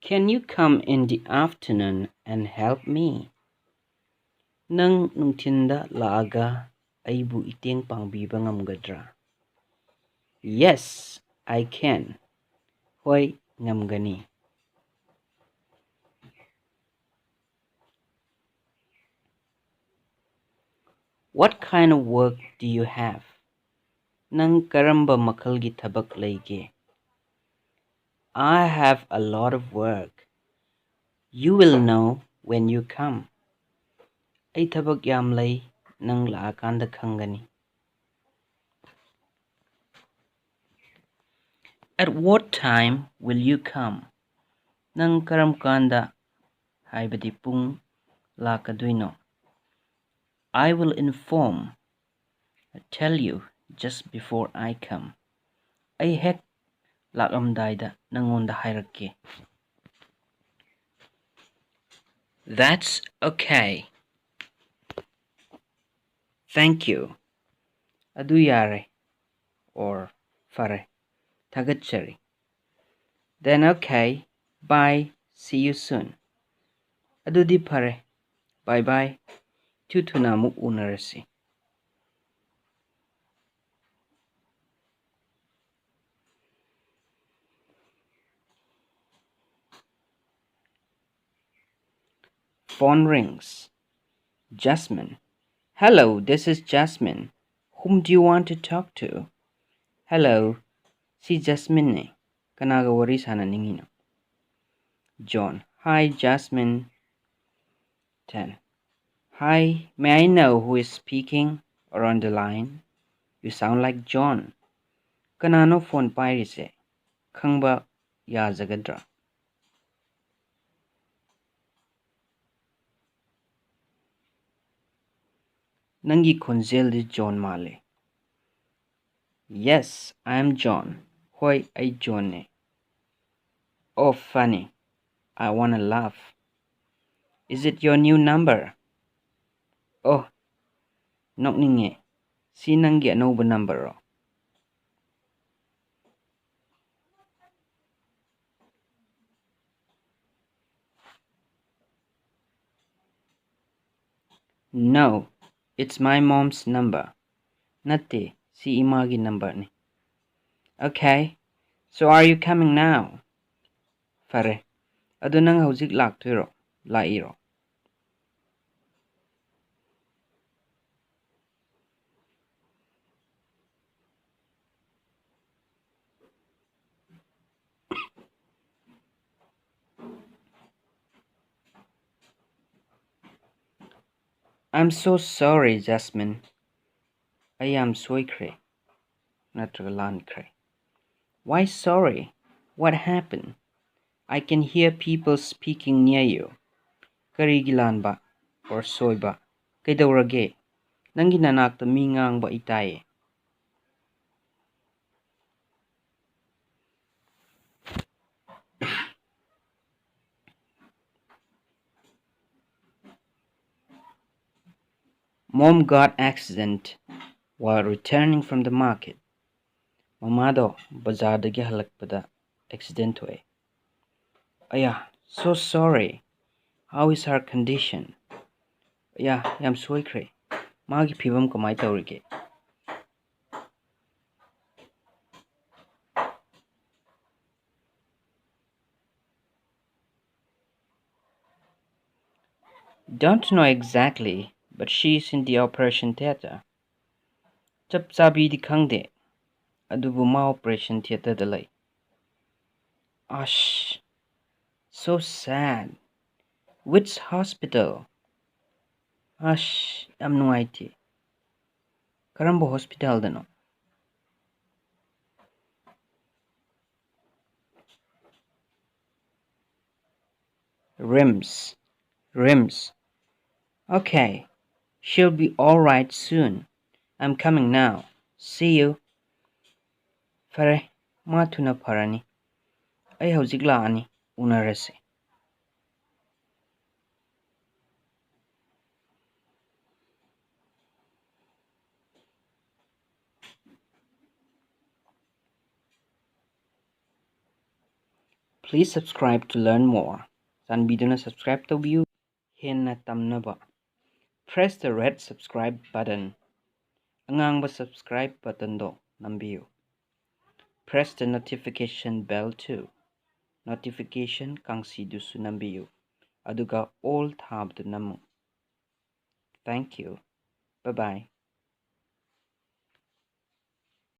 Can you come in the afternoon and help me? Nang nungtinda laaga aibu iteng pangbiba ngamgadra? Yes, I can. Hoy, ngamgani. What kind of work do you have? Nang karamba makalgi tabak laige? I have a lot of work. You will know when you come. Ay tabak yam lay nang laakanda khangani. At what time will you come? Nang karam kanda haibadi pung lakaduino. I will tell you just before I come. Ay hek lakamdayda nangonda hairakke. That's okay. Thank you. Adu yare or fare. Tagachari. Then okay. Bye. See you soon. Adudi pare. Bye bye. Tutunamu unarasi. Phone rings. Jasmine. Hello, this is Jasmine. Whom do you want to talk to? Hello, si Jasmine ne. Kanaga wari sana ningino. John. Hi, Jasmine. 10. Hi, may I know who is speaking or on the line? You sound like John. Kanano phone pairise? Khangba yazagadra. Nangi khonjel di John male. Yes, I am John. Hoy ay John ne. Oh, funny. I wanna laugh. Is it your new number? Oh, nokninge. Si nangi anouba number ro. No, it's my mom's number. Natte, si imagi number ni. Okay, so are you coming now? Fare, ado nang hauzik laktuiro, lairo. I'm so sorry, Jasmine. I am soikre, natralankre. Why sorry? What happened? I can hear people speaking near you. Karigilan ba? Or soy ba? Kaidawrage? Nangi nanakta mi ngang ba itaye? Mom got accident while returning from the market. Mamado bazardagi halakpada accident way. Aya, so sorry. How is her condition? Aya, yam soikre. Magi phibam kamai tawrige. Don't know exactly, but she's in the operation theater. Chap chabi di khangde. Adubu ma operation theater da lay. Ash, so sad. Which hospital? Ash, yam nuaiti. Karambo hospital dano. Rims. Rims. Okay, she'll be alright soon. I'm coming now. See you. Fare, matuna parani. Ay hauzik laani. Unarase. Please subscribe to learn more. Chanbiduna subscribe taubiyu. Henna tamnaba. Press the red subscribe button. Angangba subscribe button do nambiyu. Press the notification bell too. Notification kangsidusu nambiyu. Aduga all thabdu namu. Thank you. Bye bye.